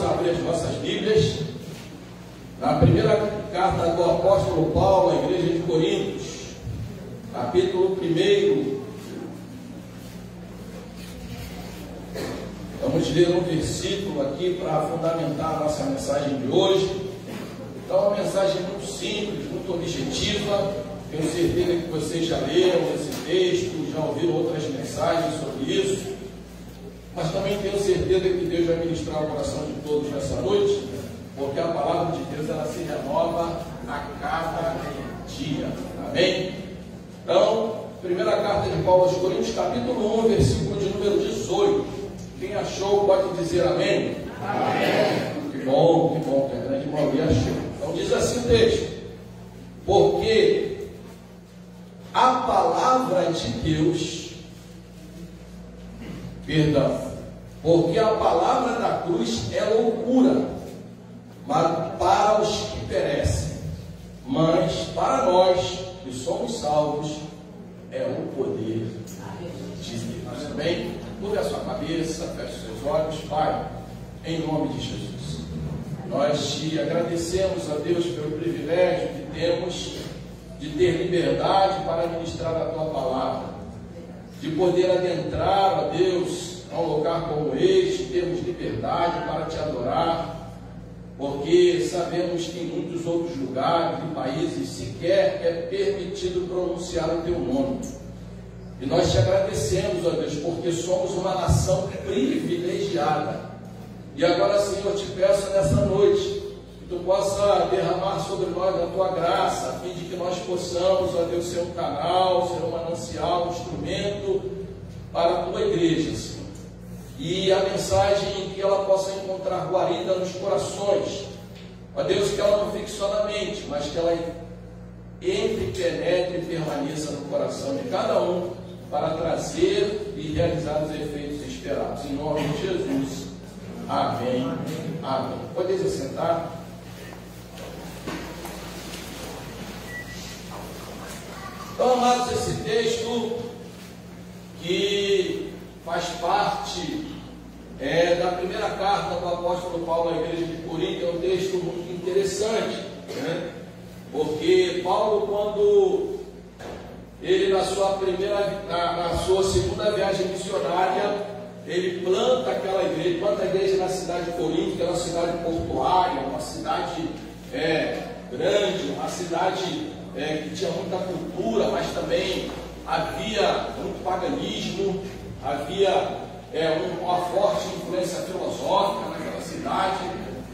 Vamos abrir as nossas Bíblias na primeira carta do apóstolo Paulo à igreja de Coríntios, capítulo 1. Vamos ler um versículo aqui para fundamentar a nossa mensagem de hoje. Então, uma mensagem muito simples, muito objetiva. Tenho certeza que vocês já leram esse texto, já ouviram outras mensagens sobre isso. Mas também tenho certeza que Deus vai ministrar o coração de todos nessa noite, porque a palavra de Deus ela se renova a cada dia. Amém? Então, primeira carta de Paulo aos Coríntios, capítulo 1, versículo de número 18. Quem achou pode dizer amém? Amém. Que bom, que a grande maioria achou. Então diz assim o texto: porque a palavra de Deus, porque a palavra da cruz é loucura, mas para os que perecem, mas para nós que somos salvos, é o poder de Deus. Amém? Curve a sua cabeça, feche os seus olhos. Pai, em nome de Jesus, nós te agradecemos, a Deus, pelo privilégio que temos de ter liberdade para ministrar a tua palavra, de poder adentrar, ó Deus, a um lugar como este, termos liberdade para te adorar, porque sabemos que em muitos outros lugares e países sequer é permitido pronunciar o teu nome. E nós te agradecemos, ó Deus, porque somos uma nação privilegiada. E agora, Senhor, te peço nessa noite que tu possa derramar sobre nós a tua graça, a fim de que nós possamos, ó Deus, ser um canal, ser um manancial, um instrumento para a tua igreja, Senhor. E a mensagem que ela possa encontrar guarida nos corações, ó Deus, que ela não fique só na mente, mas que ela entre, penetre e permaneça no coração de cada um, para trazer e realizar os efeitos esperados. Em nome de Jesus. Amém. Amém. Pode se sentar. Então, amados, esse texto que faz parte da primeira carta do apóstolo Paulo à igreja de Corinto, é um texto muito interessante, né? Porque Paulo, quando ele na sua segunda viagem missionária, ele planta aquela igreja, planta a igreja na cidade de Corinto, que é uma cidade portuária, uma cidade grande, uma cidade que tinha muita cultura, mas também havia muito paganismo, havia uma forte influência filosófica naquela cidade,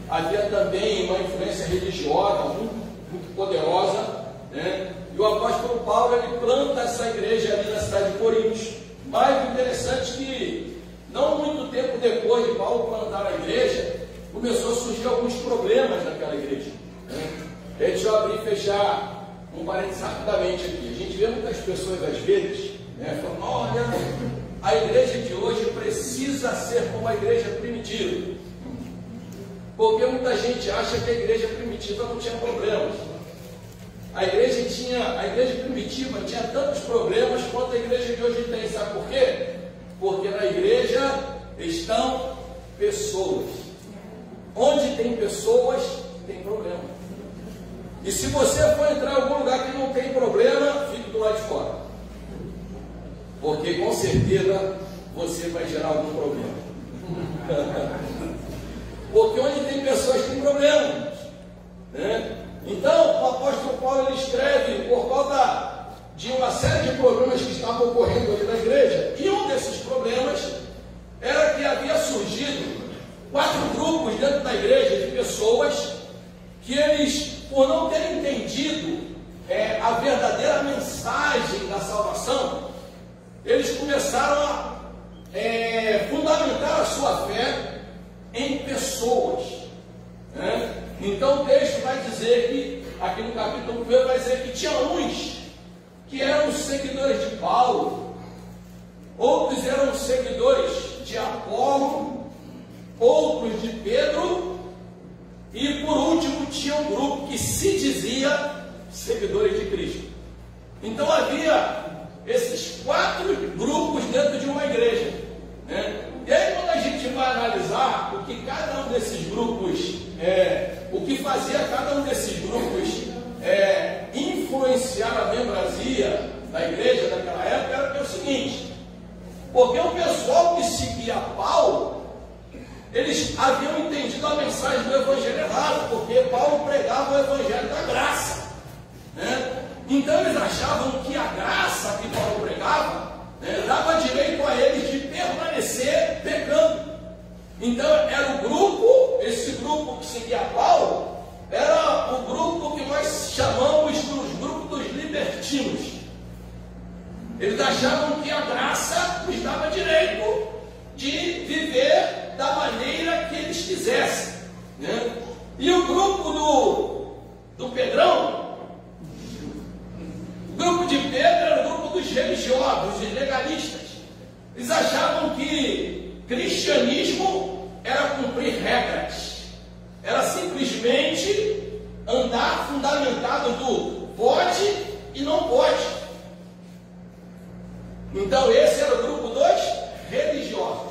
havia também uma influência religiosa muito poderosa, né? E o apóstolo Paulo, ele planta essa igreja ali na cidade de Corinto. Mas o interessante é que não muito tempo depois de Paulo plantar a igreja, começou a surgir alguns problemas naquela igreja, né? Deixa eu abrir e fechar um parênteses rapidamente aqui. A gente vê muitas pessoas às vezes, né, falando: olha, a igreja de hoje precisa ser como a igreja primitiva, porque muita gente acha que a igreja primitiva não tinha problemas. A igreja primitiva tinha tantos problemas quanto a igreja de hoje tem. Sabe por quê? Porque na igreja estão pessoas. Onde tem pessoas, tem problema. E se você for entrar em algum lugar que não tem problema, fique do lado de fora, porque com certeza você vai gerar algum problema. Porque onde tem pessoas tem problemas, né? Então, o apóstolo Paulo, ele escreve por causa de uma série de problemas que estavam ocorrendo ali na igreja. E um desses problemas era que havia surgido 4 grupos dentro da igreja de pessoas que eles, por não terem entendido a verdadeira mensagem da salvação, eles começaram a fundamentar a sua fé em pessoas, né? Então o texto vai dizer que, aqui no capítulo 1, vai dizer que tinha uns que eram seguidores de Paulo, outros eram seguidores de Apolo, outros de Pedro, e por último tinha um grupo que se dizia seguidores de Cristo. Então havia esses 4 grupos dentro de uma igreja, né? E aí, quando a gente vai analisar o que cada um desses grupos, o que fazia cada um desses grupos influenciar a membresia da igreja naquela época era o seguinte: porque o pessoal que seguia Paulo, eles haviam entendido a mensagem do evangelho errado, porque Paulo pregava o evangelho da graça, né? Então eles achavam que a graça que Paulo pregava, né, dava direito a eles de permanecer pecando. Então era o grupo, esse grupo que seguia Paulo, era o grupo que nós chamamos dos grupos dos libertinos. Eles achavam que a graça lhes dava direito de viver da maneira que eles quisessem, né? E o grupo do Pedrão, o grupo de Pedro era o grupo dos religiosos, dos legalistas. Eles achavam que cristianismo era cumprir regras, era simplesmente andar fundamentado do pode e não pode. Então esse era o grupo dos religiosos.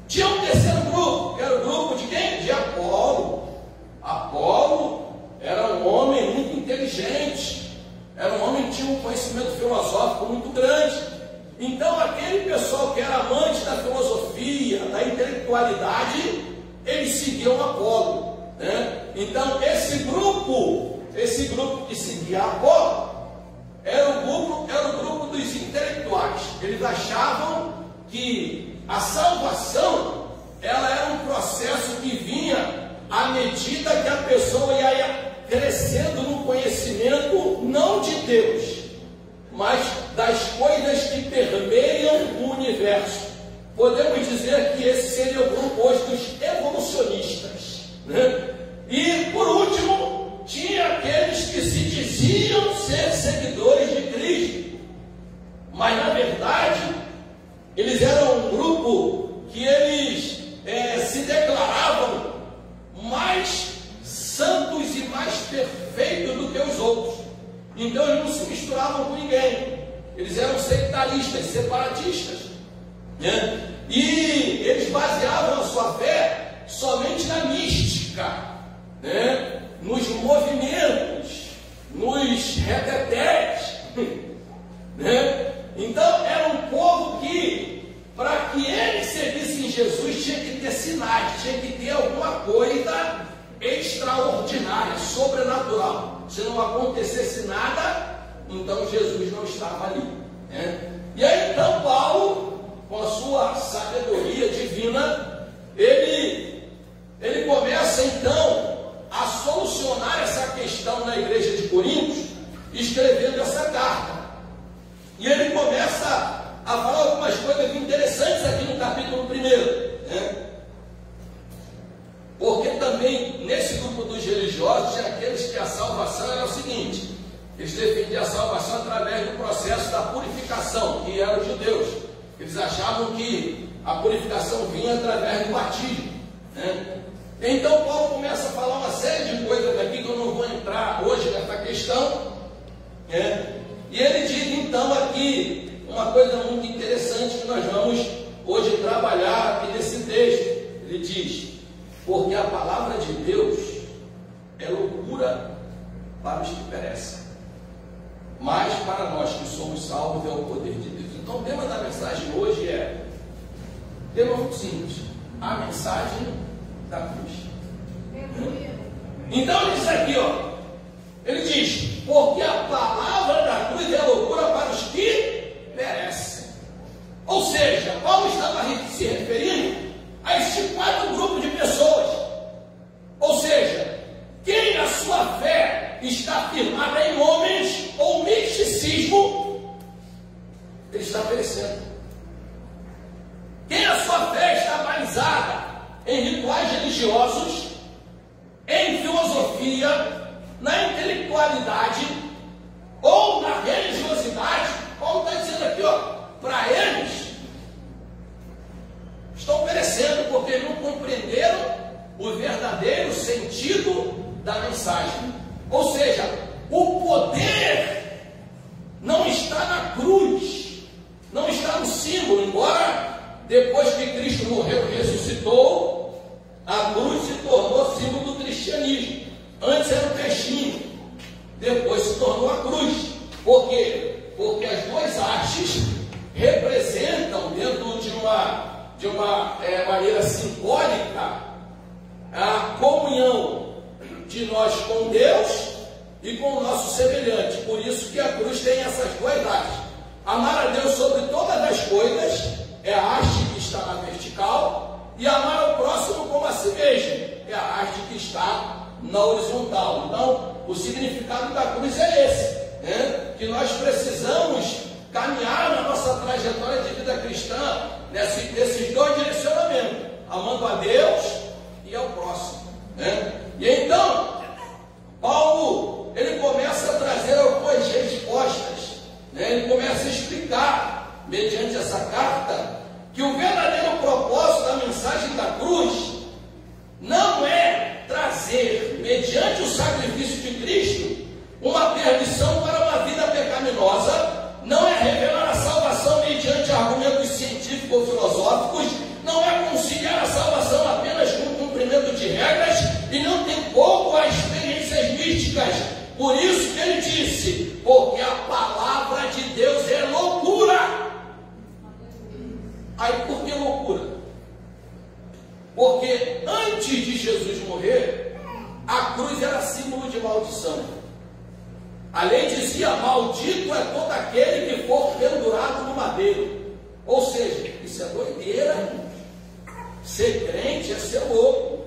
Tinha um terceiro grupo, que era o grupo de quem? De Apolo. Apolo era um homem muito inteligente, era um homem que tinha um conhecimento filosófico muito grande. Então aquele pessoal que era amante da filosofia, da intelectualidade, eles seguiam Apolo, né? Então esse grupo que seguia Apolo era o grupo dos intelectuais. Eles achavam que a salvação ela era um processo que vinha à medida que a pessoa ia crescendo no conhecimento, não de Deus, mas das coisas que permeiam o universo. Podemos dizer que esse seria o grupo hoje dos evolucionistas, né? E por último, tinha aqueles que se diziam ser seguidores de Cristo, mas na verdade eles eram um grupo que eles se declaravam mais santos e mais perfeitos do que os outros. Então eles não se misturavam com ninguém, eles eram sectaristas, separatistas, né? E eles baseavam a sua fé somente na mística, né? Nos movimentos, nos retetés, né? Então era um povo que, para que eles servissem Jesus, tinha que ter sinais, tinha que ter alguma coisa extraordinária, sobrenatural. Se não acontecesse nada, então Jesus não estava ali, né? E aí então Paulo, com a sua sabedoria divina, ele começa então a solucionar essa questão na igreja de Corinto, escrevendo essa carta. E ele começa a falar algumas coisas interessantes aqui no capítulo 1, né? Porque também nesse grupo dos religiosos tinha aqueles que a salvação era o seguinte: eles defendiam a salvação através do processo da purificação, que eram os judeus. Eles achavam que a purificação vinha através do batismo, né? Então Paulo começa a falar uma série de coisas aqui que eu não vou entrar hoje nessa questão, né? E ele diz então aqui uma coisa muito interessante que nós vamos hoje trabalhar aqui nesse texto. Ele diz: porque a palavra de Deus é loucura para os que perecem, mas para nós que somos salvos é o poder de Deus. Então o tema da mensagem hoje é tema muito simples: a mensagem da cruz. Então ele diz aqui, ó, ele diz: porque a palavra da cruz é loucura para os que perecem. Ou seja, Paulo estava se referindo a esses 4 grupos de pessoas. Ou seja, quem a sua fé está firmada em homens ou misticismo, ele está perecendo. Quem a sua fé está balizada em rituais religiosos, em filosofia, na intelectualidade ou na religiosidade, Paulo está dizendo aqui, ó, para eles estão perecendo porque não compreenderam o verdadeiro sentido da mensagem. Ou seja, o poder não está na cruz, não está no símbolo, embora depois que Cristo morreu e ressuscitou, a cruz cristianismo. Antes era o peixinho, depois se tornou a cruz. Por quê? Porque as duas hastes representam, dentro de uma maneira simbólica, a comunhão de nós com Deus e com o nosso semelhante. Por isso que a cruz tem essas duas hastes. Amar a Deus sobre todas as coisas é a haste que está na vertical, e amar ao próximo como a si mesmo é a haste que está na horizontal. Então, o significado da cruz é esse, né? Que nós precisamos caminhar na nossa trajetória de vida cristã nesses dois direcionamentos, amando a Deus e ao próximo, né? E então, Paulo, ele começa a trazer algumas respostas, né? Ele começa a explicar, mediante essa carta, que o verdadeiro propósito da mensagem da cruz não é trazer, mediante o sacrifício de Cristo, uma permissão para uma vida pecaminosa, não é revelar a salvação mediante argumentos científicos ou filosóficos, não é conciliar a salvação apenas com o cumprimento de regras, e não tem pouco a experiências místicas. Por isso que ele disse, porque a palavra de Deus é loucura. Aí por que loucura? Porque antes de Jesus morrer, a cruz era símbolo de maldição. A lei dizia, maldito é todo aquele que for pendurado no madeiro. Ou seja, isso é doideira. Ser crente é ser louco.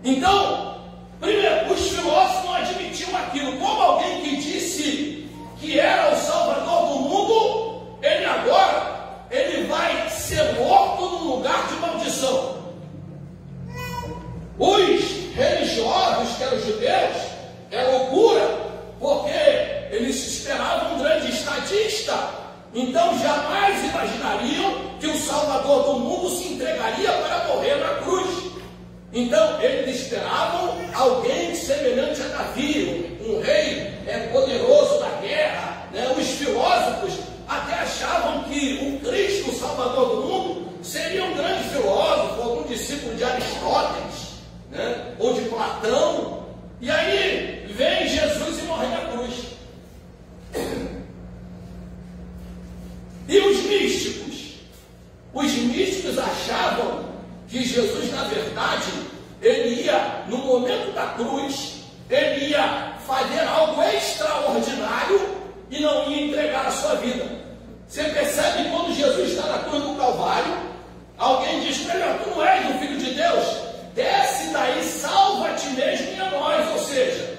Então, primeiro, os filósofos não admitiam aquilo. Como alguém que disse que era o Salvador do mundo, ele vai ser morto num lugar de maldição. Os religiosos, que eram os judeus, é loucura, porque eles esperavam um grande estadista, então jamais imaginariam que o Salvador do mundo se entregaria para morrer na cruz. Então eles esperavam alguém semelhante a Davi, um rei poderoso da guerra, né? Os filósofos até achavam que o Cristo, o Salvador do mundo, seria um grande filósofo, algum discípulo de Aristóteles, né? Ou de Platão. E aí vem Jesus e morre na cruz. E os místicos? Os místicos achavam que Jesus, na verdade, ele ia, no momento da cruz, ele ia fazer algo extraordinário e não ia entregar a sua vida. Você percebe quando Jesus está na cruz do Calvário, alguém diz para ele, tu não és o Filho de Deus? Desce daí, salva a ti mesmo e a nós. Ou seja,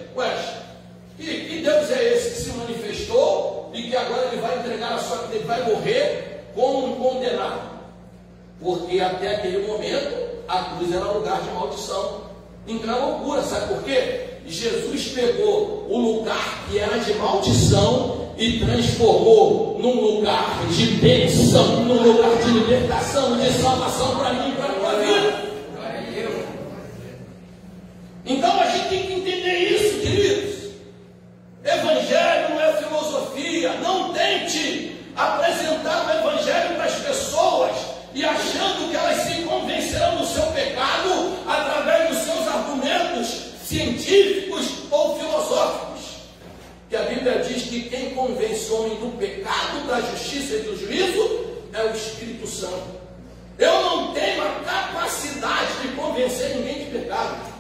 que Deus é esse que se manifestou e que agora ele vai entregar a sua vida, ele vai morrer como um condenado? Porque até aquele momento a cruz era um lugar de maldição. Então é loucura, sabe por quê? Jesus pegou o lugar que era de maldição e transformou num lugar de bênção, num lugar de libertação, de salvação para mim e para a tua vida. Então a gente tem que entender isso, queridos. Evangelho não é filosofia. Não tente apresentar o Evangelho para as pessoas e achando que elas se convencerão do seu pecado através dos seus argumentos científicos ou filosóficos. Que a Bíblia diz que quem convence o homem do pecado, da justiça e do juízo é o Espírito Santo. Eu não tenho a capacidade de convencer ninguém de pecado.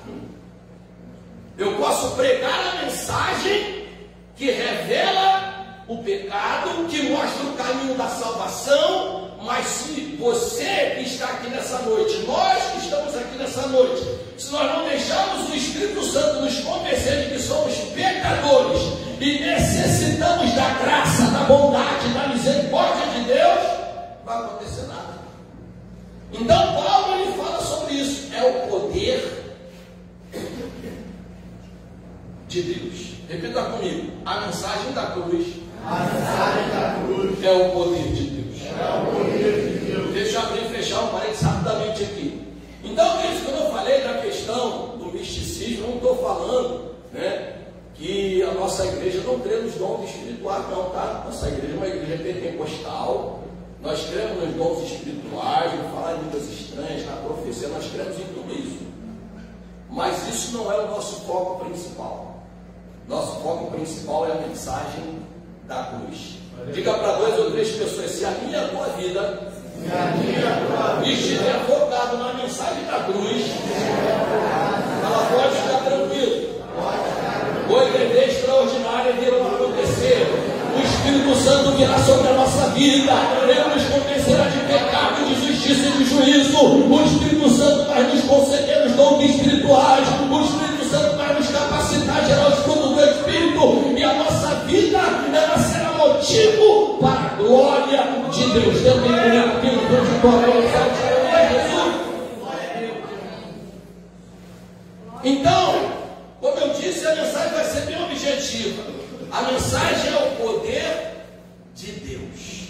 Eu posso pregar a mensagem que revela o pecado, que mostra o caminho da salvação, mas se você que está aqui nessa noite, nós que estamos aqui nessa noite, se nós não deixarmos o Espírito Santo nos convencer de que somos pecadores e necessitamos da graça, da bondade, da misericórdia de Deus, não vai acontecer nada. Então Paulo ele fala sobre isso, é o poder de Deus. Repita comigo, a mensagem da cruz, é o poder de Deus. Deixa eu abrir e fechar um parênteses rapidamente aqui. Então, isso que eu falei da questão do misticismo, eu não estou falando, né, que a nossa igreja não crê nos dons espirituais, não, tá? Nossa igreja é uma igreja pentecostal, nós cremos nos dons espirituais, no falar em línguas estranhas, na profecia, nós cremos em tudo isso. mas isso não é o nosso foco principal. Nosso foco principal é a mensagem da cruz. Diga para 2 ou 3 pessoas: se a minha tua vida estiver focado na mensagem da cruz, ela pode ficar tranquila. Coisa extraordinária virá acontecer. O Espírito Santo virá sobre a nossa vida. Ele nos convencerá de pecado, de justiça e de juízo. O Espírito Santo vai nos conceder os dons espirituais. O Espírito Santo vai nos capacitar a gerar os frutos do Espírito. E a nossa vida, ela será motivo para a glória de Deus. Também comigo aqui no Deus de glória, Jesus. Então, como eu disse, a mensagem vai ser bem objetiva. A mensagem é o poder de Deus.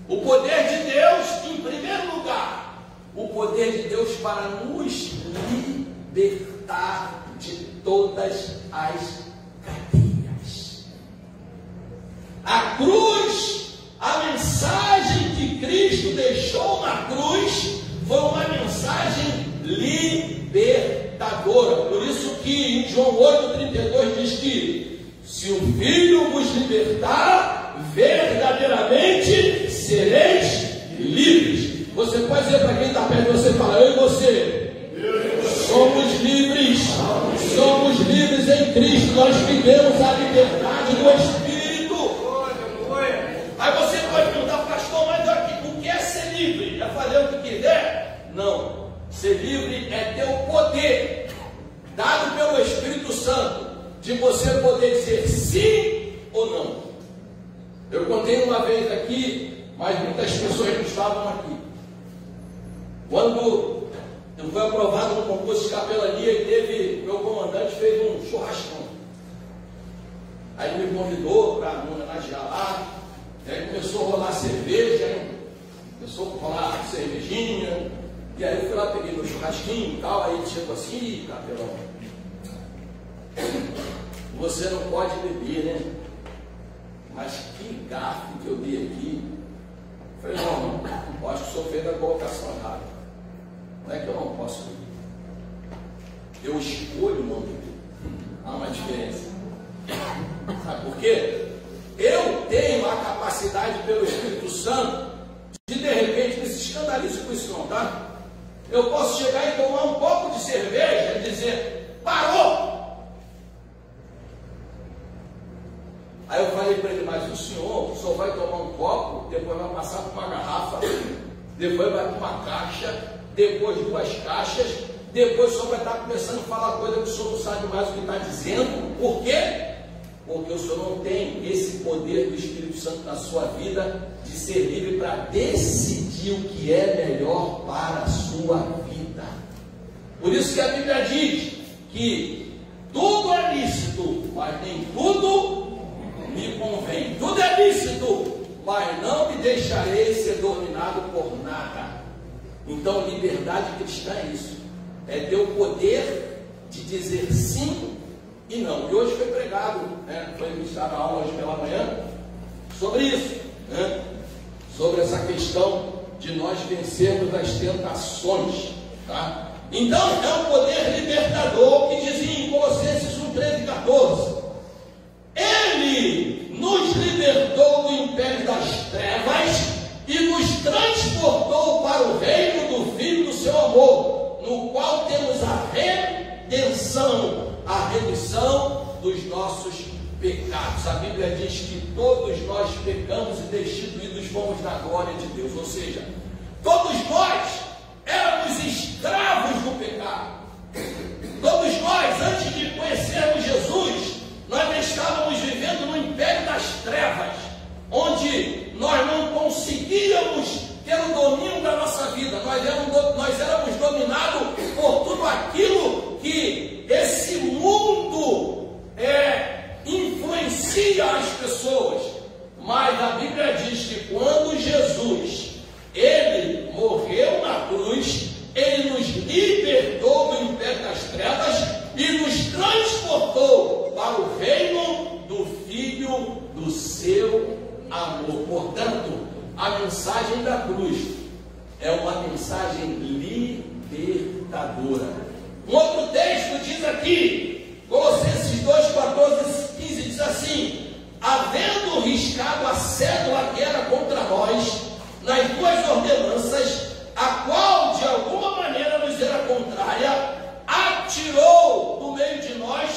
O poder de Deus, em primeiro lugar, o poder de Deus para nos libertar de todas as cadeias. A cruz, a mensagem que Cristo deixou na cruz, foi uma mensagem libertadora. Por isso que em João 8,32 diz que se o Filho vos libertar, verdadeiramente sereis livres. Você pode dizer para quem está perto de você, fala: eu e você somos livres. Somos livres em Cristo. Nós vivemos a liberdade do Espírito. Aí você pode perguntar: pastor, mas o que é ser livre? É fazer o que quiser? Não. Ser livre é ter o poder dado pelo Espírito Santo de você poder dizer sim ou não. Eu contei uma vez aqui, mas muitas pessoas não estavam aqui. Hoje eu fui aprovado no concurso de capelania e meu comandante fez um churrascão. Aí ele me convidou para homenagear lá. E aí começou a rolar cerveja, né? Começou a rolar cervejinha. E aí eu fui lá, peguei meu churrasquinho e tal. Aí ele chegou assim: capelão, você não pode beber, né? Mas que garfo que eu dei aqui. Eu falei: não, acho que o senhor fez a colocação errada. Não é que eu não posso beber, eu escolho não beber. Há uma diferença. Sabe por quê? Eu tenho a capacidade pelo Espírito Santo de repente, não se escandalize com isso não, tá? Eu posso chegar e tomar um copo de cerveja e dizer: parou! Aí eu falei para ele: mas o senhor só vai tomar um copo, depois vai passar por uma garrafa, depois vai para uma caixa, depois 2 caixas, depois só vai estar começando a falar coisa que o senhor não sabe mais o que está dizendo. Por quê? Porque o senhor não tem esse poder do Espírito Santo na sua vida de ser livre para decidir o que é melhor para a sua vida. Por isso que a Bíblia diz que tudo é lícito, mas nem tudo me convém. Tudo é lícito, mas não me deixarei ser dominado por nada. Então, liberdade cristã é isso: é ter o poder de dizer sim e não. E hoje foi pregado, né? Foi ministrada a aula hoje pela manhã sobre isso, né? Sobre essa questão de nós vencermos as tentações, tá? Então, é um poder libertador que dizia em Colossenses 1:13-14: Ele nos libertou do império das trevas e nos transportou para o reino do Filho do seu amor, no qual temos a redenção, a remissão dos nossos pecados. A Bíblia diz que todos nós pecamos e destituídos fomos da glória de Deus. Ou seja, todos nós éramos escravos do pecado. Todos nós, antes de conhecermos Jesus, nós estávamos vivendo no império das trevas, onde nós não conseguíamos ter o domínio da nossa vida. Nós éramos dominados por tudo aquilo que esse mundo influencia as pessoas. Mas a Bíblia diz que quando Jesus, ele morreu na cruz, ele nos libertou do império das trevas e nos transportou para o reino do Filho do seu amor. Portanto, a mensagem da cruz é uma mensagem libertadora. Um outro texto diz aqui, Colossenses 2, 14, 15, diz assim: havendo riscado a cédula que era contra nós, nas duas ordenanças, a qual de alguma maneira nos era contrária, atirou do meio de nós,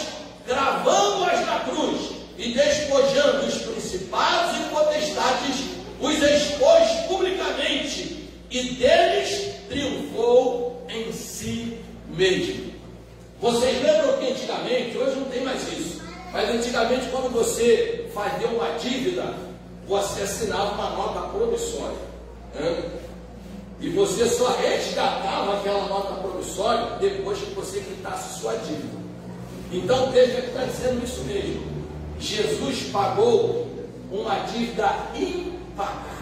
gravando-as na cruz, e despojando os principados e potestades, os expôs publicamente, e deles triunfou em si mesmo. Vocês lembram que antigamente, hoje não tem mais isso, mas antigamente, quando você fazia uma dívida, você assinava uma nota promissória, né? E você só resgatava aquela nota promissória depois que você quitasse sua dívida. Então veja que está dizendo isso mesmo. Jesus pagou uma dívida impagável.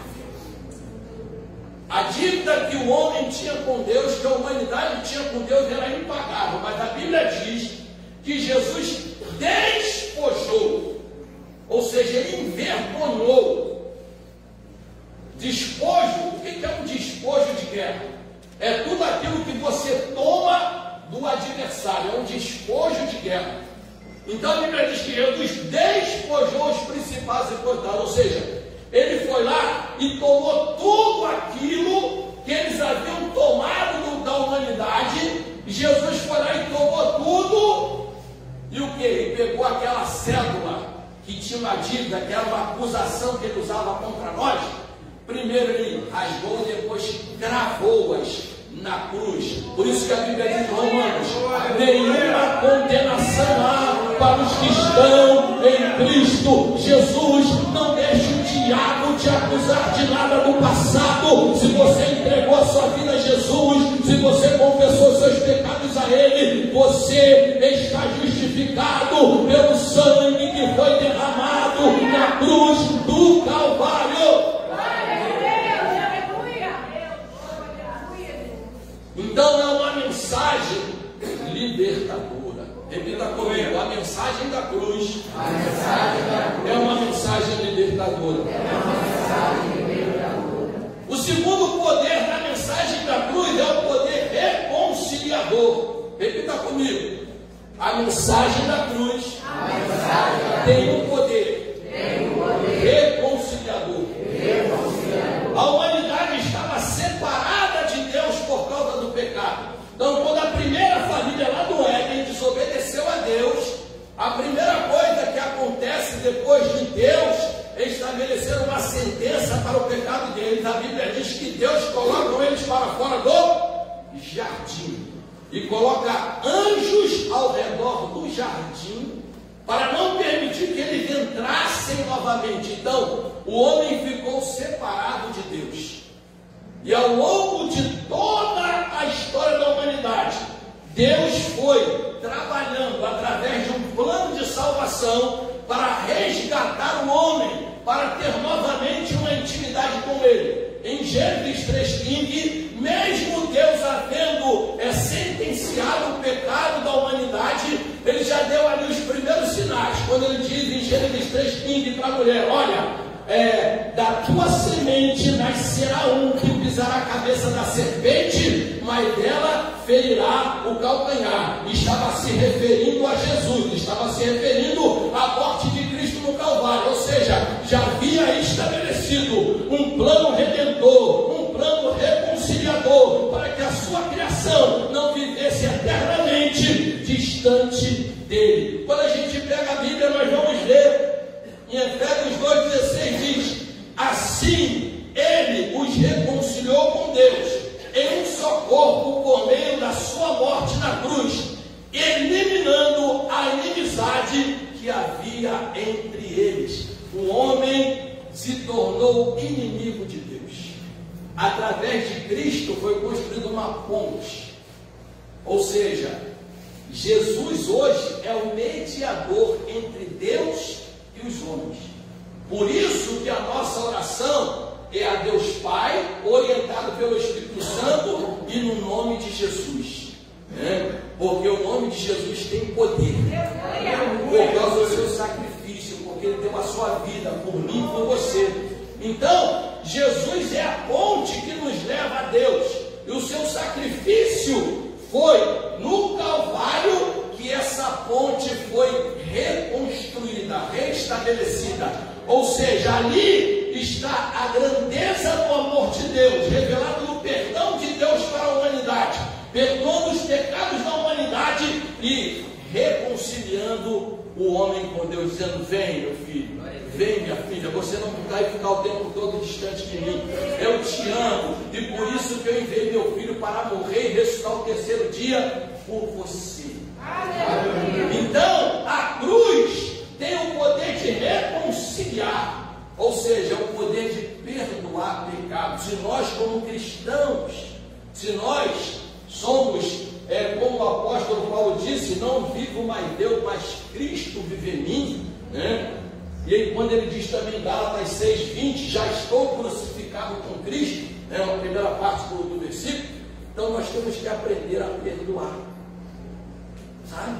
A dívida que o homem tinha com Deus, que a humanidade tinha com Deus, era impagável. Mas a Bíblia diz que Jesus despojou, ou seja, ele envergonhou. Despojo, o que é um despojo de guerra? É tudo aquilo que você toma do adversário, é um despojo de guerra. Então a Bíblia diz que Jesus despojou os principais e potestades, ou seja, ele foi lá e tomou tudo aquilo que eles haviam tomado da humanidade. Jesus foi lá e tomou tudo, e o que? Ele pegou aquela cédula que tinha uma dívida, que era uma acusação que ele usava contra nós. Primeiro ele rasgou e depois gravou-as na cruz. Por isso que a Bíblia diz em Romanos: nenhuma condenação há para os que estão em Cristo Jesus. Não deixe o diabo te acusar de nada do passado. Se você entregou a sua vida a Jesus, se você confessou seus pecados a Ele, você está justificado pelo sangue que foi derramado na cruz do Calvário. Então é uma mensagem libertadora. Repita comigo: a mensagem da cruz é uma mensagem libertadora. O segundo poder da mensagem da cruz é o poder reconciliador. Repita comigo: a mensagem da cruz tem um poder reconciliador. A humanidade estava separada de Deus por causa do pecado. Então, quando a primeira família lá do Éden desobedeceu a Deus, a primeira coisa que acontece depois de Deus estabelecer uma sentença para o pecado deles, a Bíblia diz que Deus coloca eles para fora do jardim e coloca anjos ao redor do jardim para não permitir que eles entrassem novamente. Então, o homem ficou separado de Deus. E ao longo de toda a história da humanidade, Deus foi trabalhando através de um plano de salvação para resgatar o homem, para ter novamente uma intimidade com Ele. Em Gênesis 3,15, mesmo Deus havendo sentenciado o pecado da humanidade, Ele já deu ali os primeiros sinais, quando Ele diz em Gênesis 3,15 para a mulher: olha, da tua semente nascerá um que pisará a cabeça da serpente, mas dela ferirá o calcanhar. Estava se referindo a Jesus, estava se referindo à morte de Cristo no Calvário, ou seja, já havia estabelecido um plano redentor, um plano reconciliador, para que a sua criação não vivesse eternamente distante dele. Quando a gente pega a Bíblia, nós vamos ler em Efésios 2,16, diz: assim ele os reconciliou com Deus em um só corpo por meio da sua morte na cruz, eliminando a inimizade que havia entre eles. O homem se tornou inimigo de Deus. Através de Cristo foi construída uma ponte. Ou seja, Jesus hoje é o mediador entre Deus e os homens. Por isso que a nossa oração é a Deus Pai, orientado pelo Espírito Santo e no nome de Jesus, né? Porque o nome de Jesus tem poder por causa do seu sacrifício, porque Ele deu a sua vida por mim e por você. Então Jesus é a ponte que nos leva a Deus, e o seu sacrifício foi no Calvário, que é estabelecida. Ou seja, ali está a grandeza do amor de Deus, revelado no perdão de Deus para a humanidade, perdoando os pecados da humanidade e reconciliando o homem com Deus, dizendo: vem, meu filho, vem, minha filha, você não vai ficar o tempo todo distante de mim, eu te amo, e por isso que eu enviei meu filho para morrer e ressuscitar o terceiro dia por você. Então, a cruz tem o poder de reconciliar, ou seja, o poder de perdoar pecados. E nós, como cristãos, se nós somos, como o apóstolo Paulo disse, não vivo mais eu, mas Cristo vive em mim, né? E aí, quando ele diz também em Gálatas 6:20, já estou crucificado com Cristo, na primeira parte do versículo. Então nós temos que aprender a perdoar, sabe?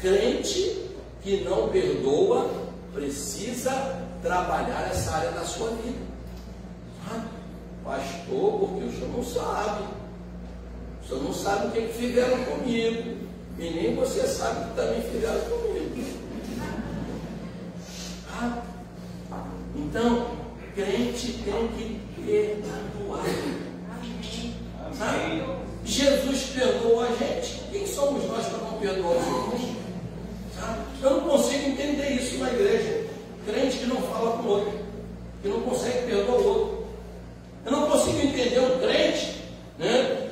Crente que não perdoa precisa trabalhar essa área da sua vida, sabe? Pastor, porque o senhor não sabe, o senhor não sabe o que fizeram comigo, e nem você sabe o que também fizeram comigo. Então, crente tem que perdoar. Sabe? Jesus perdoou a gente. Quem somos nós para não perdoar os outros? Sabe? Eu não consigo entender isso na igreja. Crente que não fala com o outro, que não consegue perdoar o outro. Eu não consigo entender um crente, né,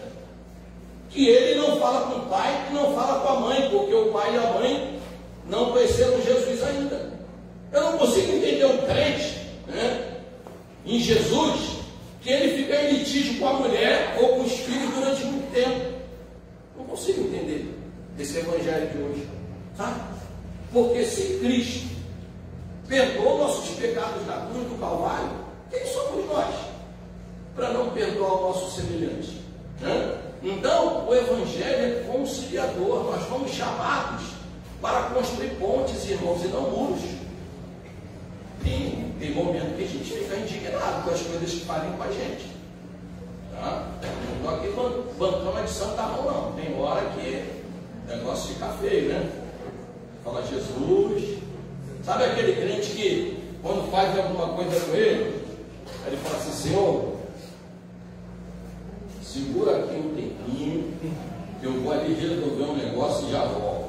que ele não fala com o pai, que não fala com a mãe, porque o pai e a mãe não conheceram Jesus ainda. Eu não consigo entender um crente, né, em Jesus, que ele fica em litígio com a mulher ou com os filhos durante muito tempo. Não consigo entender esse evangelho de hoje, sabe? Porque se Cristo perdoou nossos pecados na cruz do Calvário, quem somos nós para não perdoar o nosso semelhante, né? Então, o evangelho é conciliador. Nós fomos chamados para construir pontes, irmãos, e não muros. Tem momento que a gente fica indignado com as coisas que fazem com a gente, tá? Não estou aqui bancando de Santa Mão, não. Tem hora que o negócio fica feio, né? Fala Jesus. Sabe aquele crente que quando faz alguma coisa com ele, ele fala assim: Senhor, segura aqui um tempinho, que eu vou ali resolver um negócio e já volto.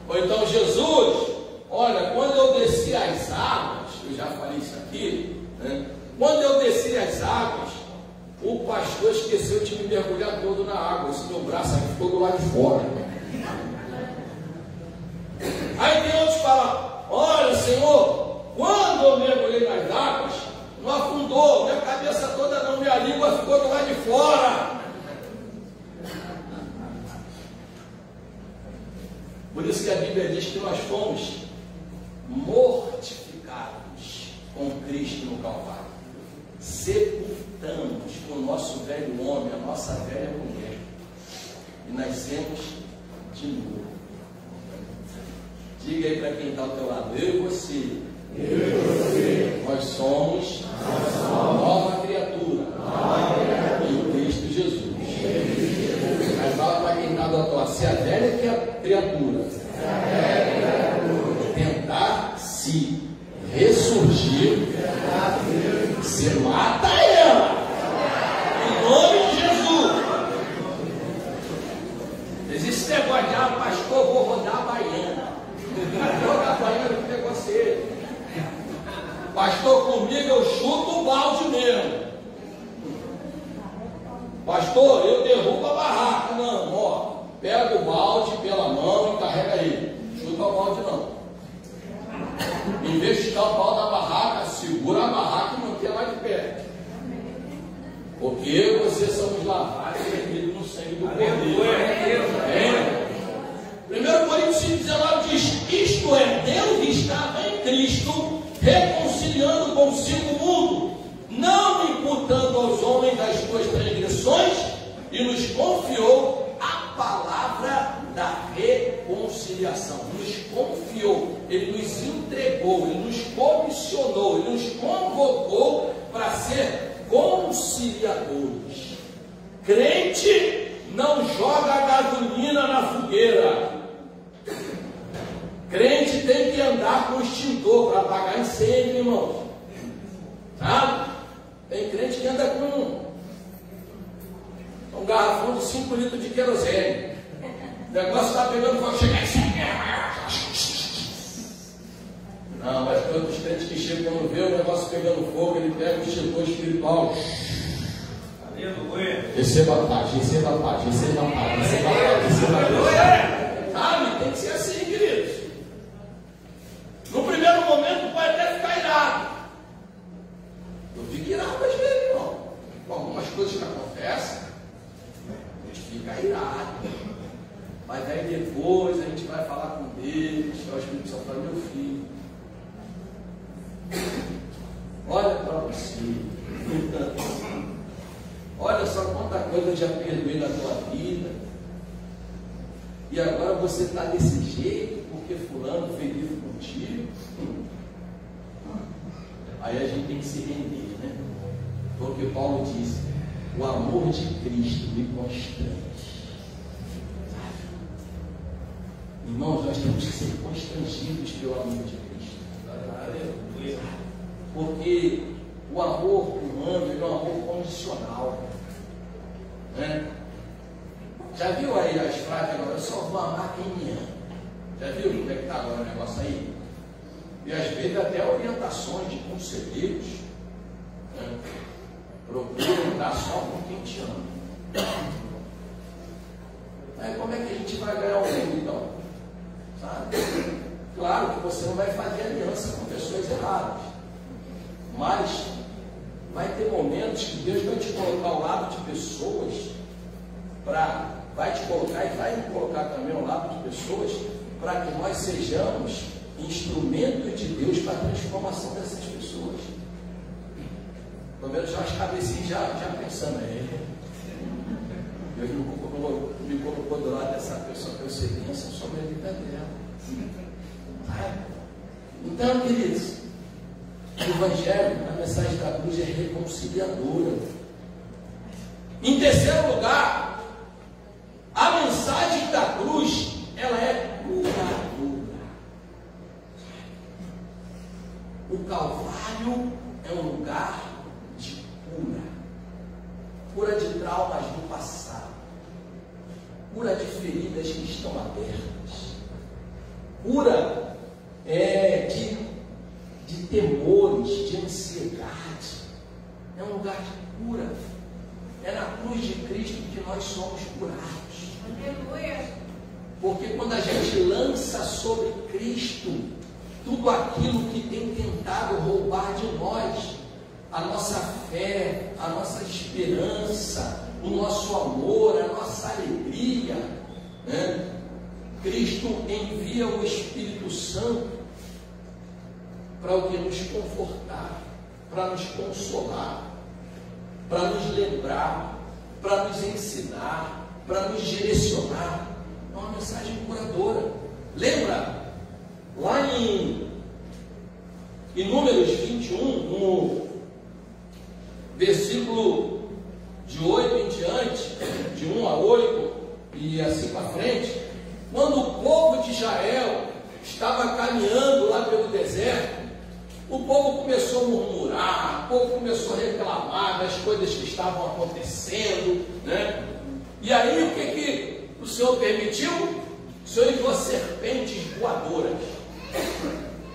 Ou então Jesus, olha, quando eu desci as águas, eu já falei isso aqui, né? Quando eu desci as águas, o pastor esqueceu de me mergulhar todo na água, esse meu braço aqui ficou do lado de fora. Aí tem outros que falam: olha, Senhor, quando eu mergulhei nas águas, não afundou, minha cabeça toda não, minha língua ficou do lado de fora. Por isso que a Bíblia diz que nós fomos mortificados com Cristo no Calvário, sepultamos com o nosso velho homem, a nossa velha mulher, e nascemos de novo. Diga aí para quem está ao teu lado: eu e você, nós somos nova criatura em Cristo Jesus. Mas fala para quem está do teu lado: se a velha criatura tentar se ressurgir, você mata ela em nome de Jesus. Existe negócio de: pastor, vou rodar a baiana. Rodar a baiana não pegou você. Pastor, comigo eu chuto o balde mesmo. Pastor, eu derrubo a barraca. Não, ó, pega o balde pela mão e carrega ele. Chuta o balde não. Em vez de dar o pau na barraca, segura a barraca e mantém ela de pé. Porque vocês somos lavados e remidos no sangue do Cordeiro. 1 Coríntios 5,19 diz: isto é, Deus estava em Cristo, reconciliando consigo o mundo, não imputando aos homens as suas transgressões, e nos confiou a palavra da reconciliação. Nos confiou, Ele nos entregou, Ele nos comissionou, Ele nos convocou para ser conciliadores. Crente não joga gasolina na fogueira. Crente tem que andar com extintor para apagar incêndio, irmãos. Sabe? Tem crente que anda com um garrafão de 5 litros de querosene. O negócio está pegando fogo, chega aí. Não, mas tem outros crentes que chegam, quando vê o negócio pegando fogo, ele pega o extintor espiritual. Receba a paz, receba a paz, receba a paz, receba a paz, receba a paz. Sabe? Tem que ser assim, queridos. No primeiro momento pode até ficar irado. Eu fico irado às vezes, irmão. Com algumas coisas que acontecem, a gente fica irado. Mas aí depois a gente vai falar com Deus, o Espírito Santo fala, meu filho, olha para você. Olha só quanta coisa eu já perdoei na tua vida. E agora você está desse jeito porque fulano fez isso contigo. Aí a gente tem que se render, né? Porque Paulo disse, o amor de Cristo me constrange. Irmãos, nós temos que ser constrangidos pelo amor de Cristo. Porque o amor humano é um amor condicional, né? Já viu aí as frases agora? Eu só vou amar quem me ama. Já viu como é que está agora o negócio aí? E às vezes até orientações de conselheiros, né? Procuram dar só com quem te ama. Aí como é que a gente vai ganhar o mundo então? Sabe? Claro que você não vai fazer aliança com pessoas erradas, mas vai ter momentos que Deus vai te colocar ao lado de pessoas, vai te colocar e vai me colocar também ao lado de pessoas, para que nós sejamos instrumentos de Deus para a transformação dessas pessoas. Pelo menos já as cabecinhas já pensando, Deus me colocou do lado dessa pessoa para eu ser bênção sobre a vida dela. Então, queridos, o Evangelho, a mensagem da cruz é reconciliadora. Em terceiro lugar, a mensagem da cruz, ela é curadora. O Calvário é um lugar de cura. Cura de traumas do passado. Cura de feridas que estão abertas. Cura de temores, de ansiedade. É um lugar de cura. É na cruz de Cristo que nós somos curados. Aleluia. Porque quando a gente lança sobre Cristo tudo aquilo que tem tentado roubar de nós, a nossa fé, a nossa esperança, o nosso amor, a nossa alegria, né? Cristo envia o Espírito Santo para o que? Nos confortar, para nos consolar, para nos lembrar, para nos ensinar, para nos direcionar. É uma mensagem curadora. Lembra? Lá em Números 21, no versículo de 8 em diante, de 1 a 8 e assim para frente, quando o povo de Israel estava caminhando lá pelo deserto, o povo começou a murmurar, o povo começou a reclamar das coisas que estavam acontecendo, né? E aí o que o Senhor permitiu? O Senhor enviou serpentes voadoras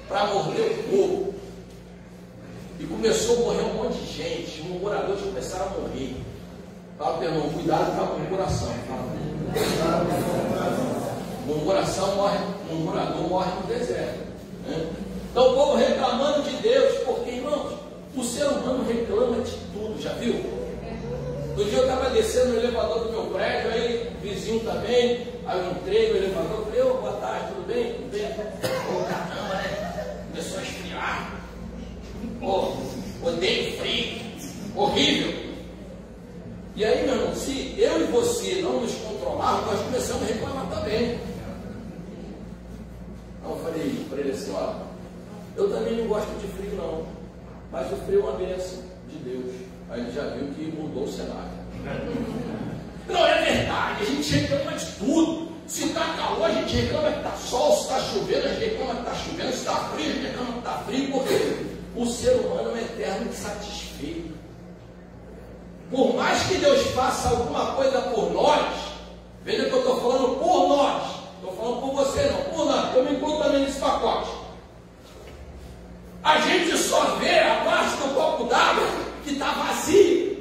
para morder o povo. E começou a morrer um monte de gente, os murmuradores começaram a morrer. Fala para o irmão, cuidado com a murmuração. Murmuração morre, murmurador morre no deserto, né? Então o povo reclamando de Deus, porque, irmãos, o ser humano reclama de tudo, já viu? No dia eu estava descendo no elevador do meu prédio, aí vizinho também, aí eu entrei no elevador, falei, boa tarde, tudo bem? Tudo bem? Caramba, né? Começou a esfriar. Odeio frio, horrível. E aí, meu irmão, se eu e você não nos controlarmos, nós começamos a reclamar também. Então eu falei para ele assim, eu também não gosto de frio não, mas o frio é uma bênção de Deus. Aí ele já viu que mudou o cenário. Não, é verdade, a gente reclama de tudo. Se está calor, a gente reclama que está sol. Se está chovendo, a gente reclama que está chovendo. Se está frio, a gente reclama que está frio. Porque o ser humano é um eterno insatisfeito. Por mais que Deus faça alguma coisa por nós, veja que eu estou falando por nós, estou falando por você não, por nós, eu me incluo também nesse pacote. A gente só vê a parte do copo d'água que está vazia.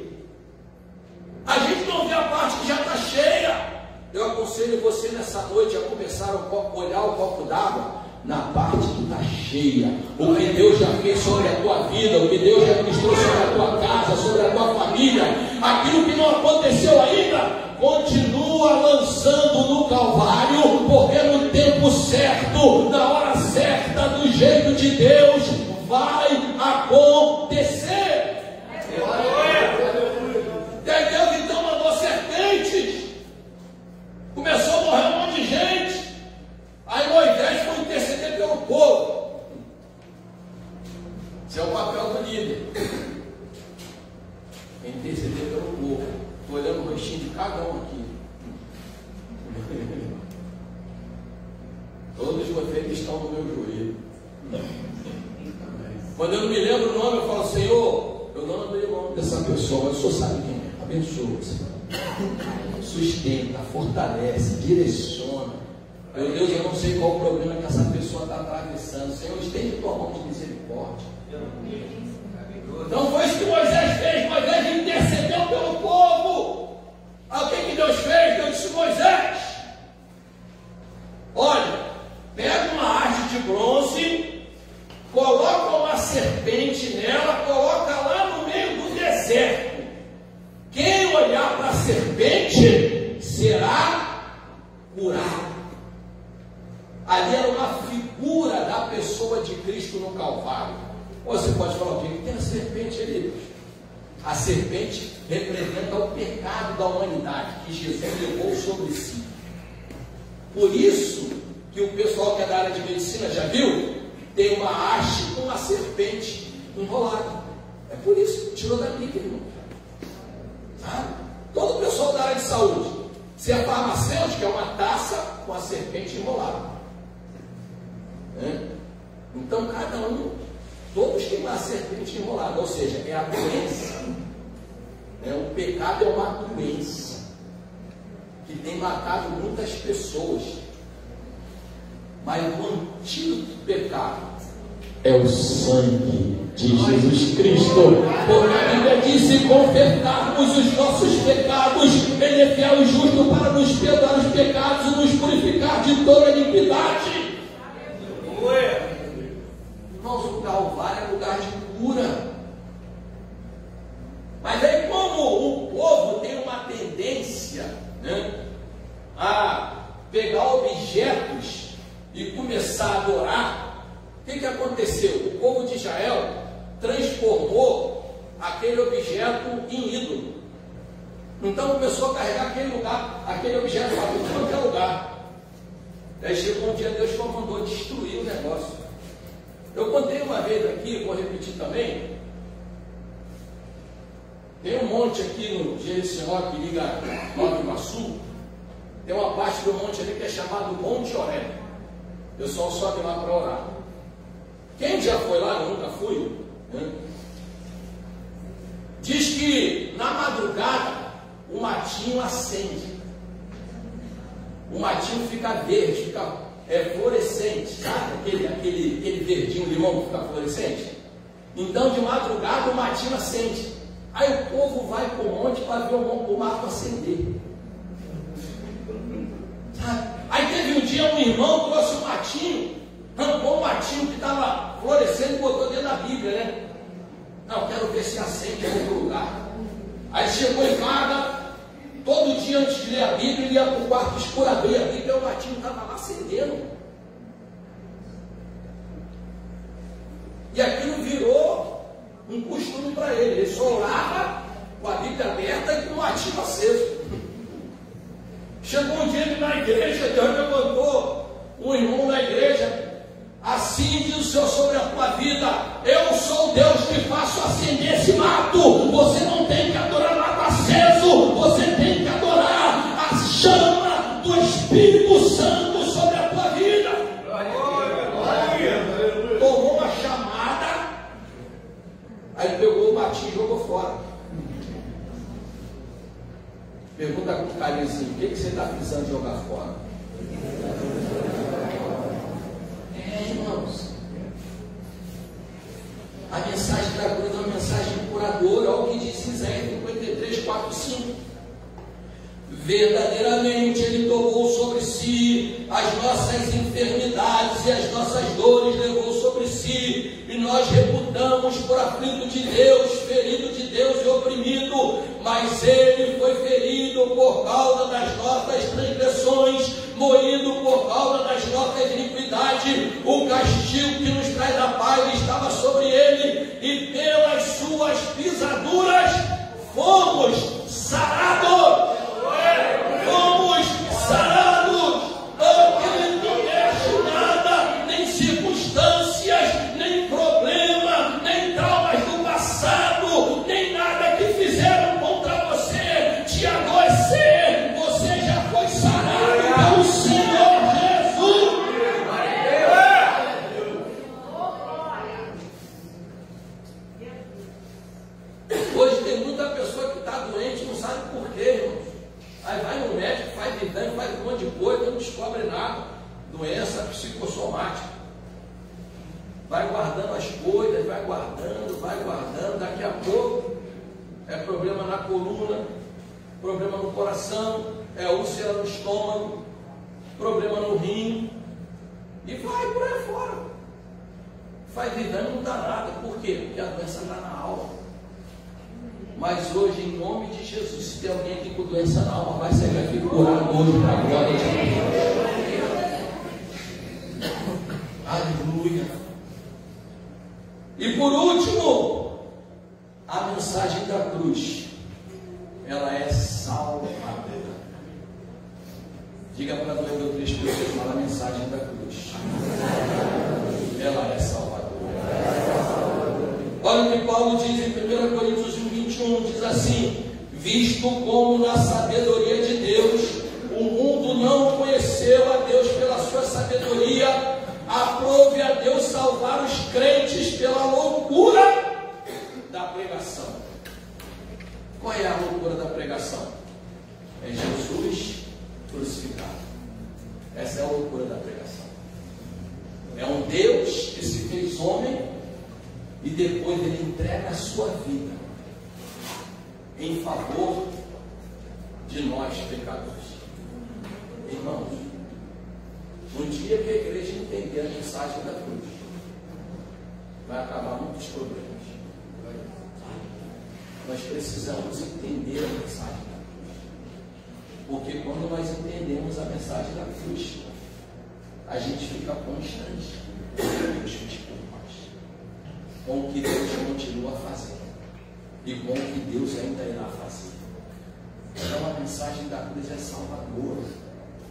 A gente não vê a parte que já está cheia. Eu aconselho você nessa noite a começar a olhar o copo d'água na parte que está cheia. O que Deus já fez sobre a tua vida, o que Deus já ministrou sobre a tua casa, sobre a tua família, aquilo que não aconteceu ainda, continua lançando no Calvário, porque no tempo certo, na hora certa, do jeito de Deus, vai acontecer. Deus então mandou serpentes, começou a morrer um monte de gente. Aí Moisés foi interceder pelo povo. Esse é o papel do líder, interceder pelo povo. Estou olhando o rostinho de cada um aqui. Todos vocês estão no meu joelho. Quando eu não me lembro o nome, eu falo: Senhor, eu não lembrei o nome dessa pessoa, mas o Senhor sabe quem é. Abençoa, Senhor. Sustenta, fortalece, direciona. Meu Deus, eu não sei qual o problema que essa pessoa está atravessando. Senhor, estende tua mão de misericórdia. Não foi isso que Moisés fez. Moisés intercedeu pelo povo. O que Deus fez? Deus disse: Moisés, olha, pega uma haste de bronze, coloca uma serpente nela, coloca lá no meio do deserto. Quem olhar para a serpente será curado. Ali era uma figura da pessoa de Cristo no Calvário. Ou você pode falar: o que tem a serpente ali? A serpente representa o pecado da humanidade que Jesus levou sobre si. Por isso que o pessoal que é da área de medicina, já viu? Tem uma haste com uma serpente enrolada. É por isso que tirou da Bíblia, irmão. Tá? Todo o pessoal da área de saúde, se é farmacêutico, é uma taça com a serpente enrolada. Então cada um, todos têm uma serpente enrolada, ou seja, é a doença. O pecado é uma doença que tem matado muitas pessoas. Mas o antídoto do pecado é o sangue de Jesus Cristo. Porque a Bíblia diz: se confessarmos os nossos pecados, Ele é fiel e justo para nos perdoar os pecados e nos purificar de toda iniquidade. Irmãos, o Calvário é lugar de cura. Mas aí, como o povo tem uma tendência a pegar objetos e começar a adorar, o que aconteceu? O povo de Israel transformou aquele objeto em ídolo. Então começou a carregar aquele objeto para tudo quanto é lugar. Aí chegou um dia, Deus mandou destruir o negócio. Eu contei uma vez aqui, vou repetir também. Tem um monte aqui no Jerecinó que liga Nova Iguaçu. Tem uma parte do monte ali que é chamado Monte Oré. O pessoal sobe lá para orar. Quem já foi lá? Eu nunca fui. Diz que na madrugada o matinho acende. O matinho fica verde, fica fluorescente, sabe? Aquele verdinho limão que fica fluorescente. Então de madrugada o matinho acende. Aí o povo vai para o monte para ver o mato acender. Sabe? Aí teve um dia um irmão trouxe um matinho, arrancou um matinho que estava fluorescendo e botou dentro da Bíblia, né? Não, quero ver se acende em outro lugar. Aí chegou em casa, todo dia antes de ler a Bíblia, ele ia para o quarto escuro abrir a Bíblia e o matinho estava lá acendendo. E aquilo virou um costume para ele. Ele só orava com a Bíblia aberta e com o matinho aceso. Chegou um dia ele na igreja, Deus levantou um irmão na igreja. Assim diz o Senhor sobre a tua vida: eu sou o Deus que faço acender esse mato. Você não tem que adorar nada aceso, você tem que adorar a chama do Espírito Pergunta com carinhozinho, o que você está precisando jogar fora? Irmãos, a mensagem da cruz é uma mensagem curadora. Olha o que diz Isaías 53, 4, 5. Verdadeiramente Ele tomou sobre si as nossas enfermidades e as nossas dores levou sobre si, e nós reputamos por aflito de Deus, ferido de Deus e oprimido, mas Ele foi ferido por causa das nossas transgressões, moído por causa das nossas iniquidades. O castigo que nos traz a paz estava sobre Ele, e pelas suas pisaduras fomos sarados. Fomos sarados. Ele não mexe nada, nem circunstâncias, nem problema, nem traumas do passado, nem nada que fizeram contra você te adoecer. Você já foi sarado pelo Senhor Jesus. Hoje tem muita pessoa que está doente e não sabe por quê, irmãos. Aí vai no médico, faz exame, faz um monte de coisa, não descobre nada. Doença psicossomática. Vai guardando as coisas, vai guardando. Daqui a pouco é problema na coluna, problema no coração, é úlcera no estômago, problema no rim, e vai por aí fora. Faz exame, não dá nada. Por quê? Porque a doença está na alma. Mas hoje, em nome de Jesus, se tem alguém aqui com doença na alma, vai sair daqui curado hoje, para a glória de Deus. Aleluia. E por último, a mensagem da cruz, ela é salvadora. Diga para dois ou três pessoas, fala a mensagem da cruz. Ela é salvadora. Olha o que Paulo diz em 1 Coríntios 1:21, diz assim: visto como na sabedoria de Deus, o mundo não conheceu a Deus pela sua sabedoria, aprove a Deus salvar os crentes pela loucura da pregação. Qual é a loucura da pregação? É Jesus crucificado. Essa é a loucura da pregação. É um Deus que se fez homem e depois Ele entrega a sua vida em favor de nós pecadores. Irmãos, no dia que a igreja entender a mensagem da cruz, vai acabar muitos problemas. Nós precisamos entender a mensagem da cruz, porque quando nós entendemos a mensagem da cruz, a gente fica constante com o que Deus continua fazendo e com o que Deus ainda irá fazer. Então a mensagem da cruz é salvadora,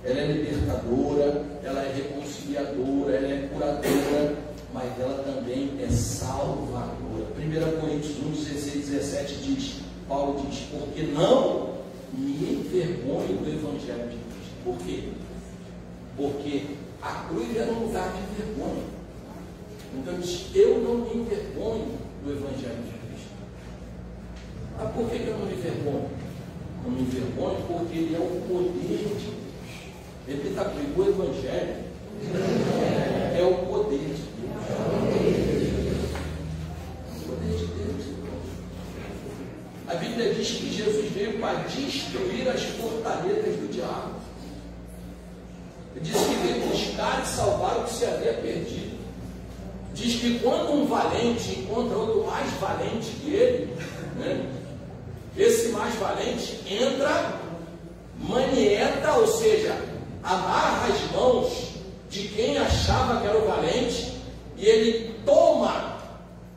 ela é libertadora, ela é reconciliadora, ela é curadora, mas ela também é salvadora. 1 Coríntios 1, 16, 17 diz, Paulo diz, porque não me envergonho do Evangelho de Cristo. Por quê? Porque a cruz era um lugar de vergonha. Então ele diz, eu não me envergonho do Evangelho de Cristo. Mas por que eu não me envergonho? Não me envergonho porque ele é o poder de Deus. Ele está comigo, o Evangelho é o poder de Deus. O poder de Deus. A Bíblia diz que Jesus veio para destruir as fortalezas do diabo. Ele diz que veio buscar e salvar o que se havia perdido. Diz que quando um valente encontra outro mais valente que ele, né, esse mais valente entra, manieta, ou seja, amarra as mãos de quem achava que era o valente, e ele toma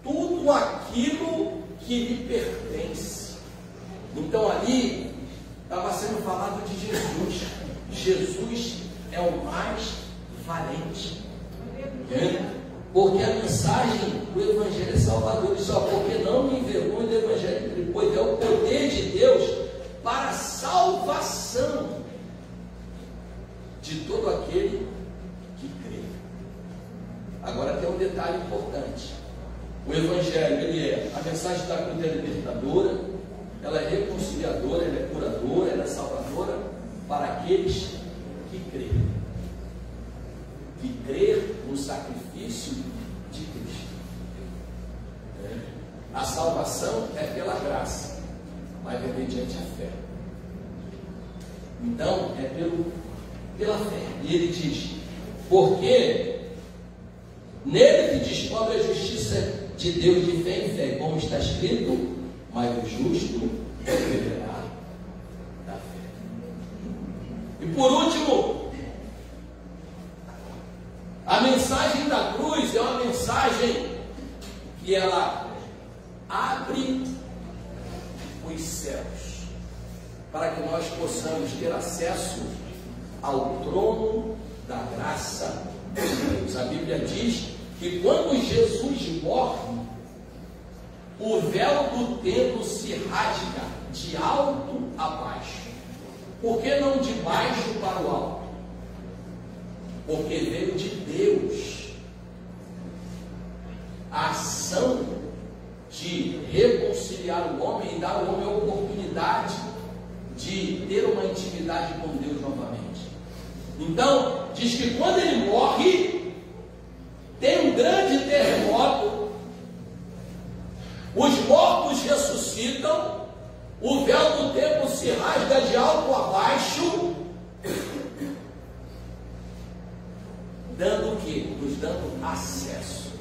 tudo aquilo que lhe pertence. Então ali estava sendo falado de Jesus. Jesus é o mais valente. Porque a mensagem do Evangelho é salvador. Só porque não me envergonho do Evangelho, pois é o poder de Deus para a salvação de todo aquele que crê. Agora tem um detalhe importante. O Evangelho, ele é, a mensagem da cruz é libertadora, ela é reconciliadora, ela é curadora, ela é salvadora. daqueles que creem. Que crer no sacrifício de Cristo. A salvação é pela graça, mas é mediante a fé. Então, é pela fé. E ele diz, porque nele se descobre a justiça de Deus de fé em fé, como está escrito, mas o justo viverá da fé. E por último, a mensagem da cruz é uma mensagem que ela abre os céus para que nós possamos ter acesso ao trono da graça de Deus. A Bíblia diz que quando Jesus morre, o véu do templo se rasga de alto a baixo. Por que não de baixo para o alto? Porque veio de Deus a ação de reconciliar o homem e dar ao homem a oportunidade de ter uma intimidade com Deus novamente. Então, diz que quando ele morre, tem um grande terremoto, os mortos ressuscitam, o véu do templo se rasga de alto a baixo, dando o quê? Nos dando acesso.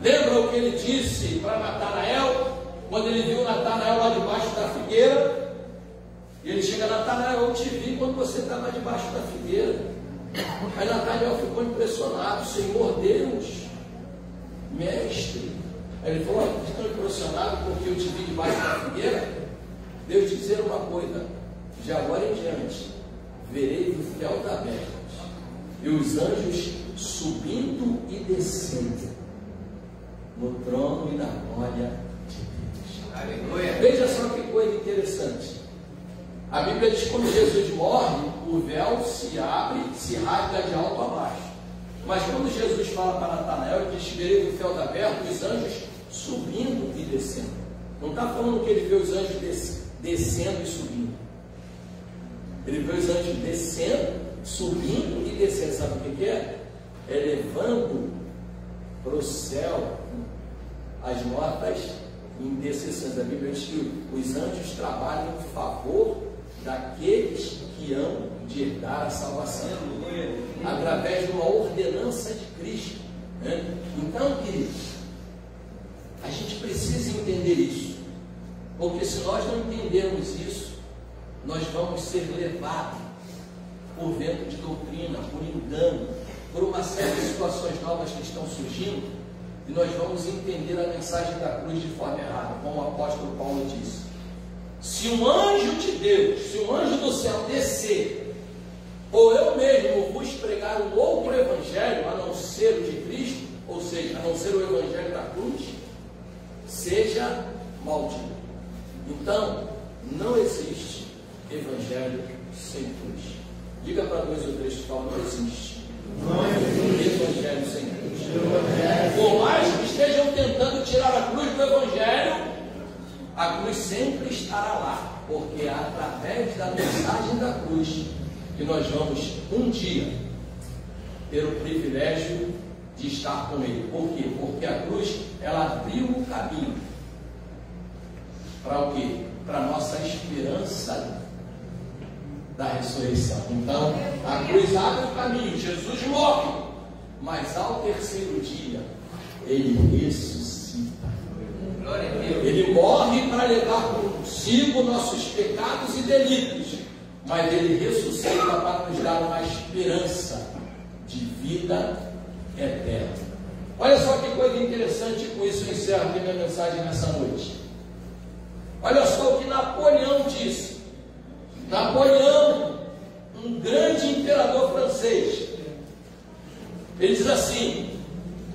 Lembra o que ele disse para Natanael, quando ele viu Natanael lá debaixo da figueira? E ele chega, Natanael, eu te vi quando você estava debaixo da figueira. Aí Natanael ficou impressionado, Senhor Deus, mestre. Aí ele falou, estou impressionado porque eu te vi debaixo da figueira. Deus te dizer uma coisa, de agora em diante, verei o céu aberto, e os anjos subindo e descendo no trono e na glória de Deus. Aleluia. Veja só que coisa interessante. A Bíblia diz que quando Jesus morre, o véu se abre, se rasga de alto a baixo. Mas quando Jesus fala para Natanael, ele diz, verei o céu aberto, os anjos subindo e descendo. Não está falando que ele vê os anjos descendo e subindo. Ele vê os anjos descendo, subindo e descendo. Sabe o que é? É levando para o céu as notas indecessões. A Bíblia diz que os anjos trabalham em favor daqueles que hão de herdar a salvação, através de uma ordenança de Cristo. Então, queridos, a gente precisa entender isso, porque se nós não entendermos isso, nós vamos ser levados por vento de doutrina, por engano, por uma série de situações novas que estão surgindo, e nós vamos entender a mensagem da cruz de forma errada, como o apóstolo Paulo disse. Se um anjo de Deus, se um anjo do céu descer, ou eu mesmo vos pregar um outro evangelho, a não ser o de Cristo, ou seja, a não ser o evangelho da cruz, seja maldito. Então, não existe evangelho sem cruz. Diga para 2 ou 3 que falam, não existe evangelho sem cruz. Por mais que estejam tentando tirar a cruz do evangelho, a cruz sempre estará lá, porque é através da mensagem da cruz que nós vamos um dia ter o privilégio de estar com Ele. Por quê? Porque a cruz, ela abriu o caminho para o quê? Para a nossa esperança da ressurreição. Então, a cruz abre o caminho, Jesus morre, mas ao terceiro dia, Ele ressuscita. Ele morre para levar consigo nossos pecados e delitos, mas Ele ressuscita para nos dar uma esperança de vida eterna. Olha só que coisa interessante, com isso eu encerro aqui minha mensagem nessa noite. Olha só o que Napoleão disse. Napoleão, um grande imperador francês, ele diz assim: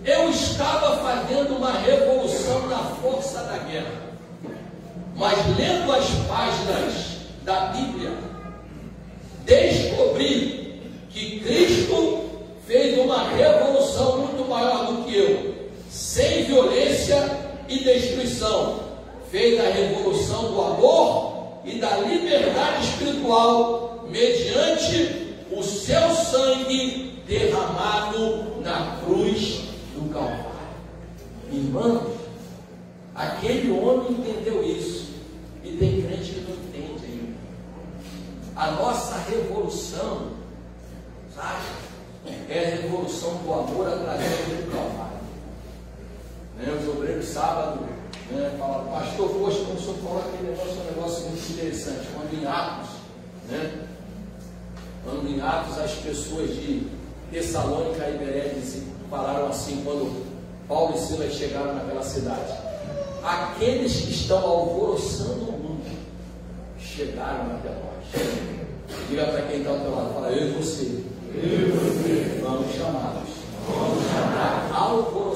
eu estava fazendo uma revolução na força da guerra, mas lendo as páginas da Bíblia, descobri que Cristo fez uma revolução muito maior do que eu, sem violência e destruição. Fez a revolução do amor e da liberdade espiritual mediante o seu sangue derramado na cruz do Calvário. Irmãos, aquele homem entendeu isso, e tem crente que não entende ainda. A nossa revolução, sabe, é a revolução do amor através do Calvário. Os obreiros sábado falam, pastor, poxa, como o senhor falou aquele negócio, é um negócio muito interessante. Quando em Atos as pessoas de Tessalônica e Bereia falaram assim, quando Paulo e Silas chegaram naquela cidade: aqueles que estão alvoroçando o mundo chegaram até nós. Diga para quem está ao teu lado, fala, eu e você, vamos chamá-los a alvoroçar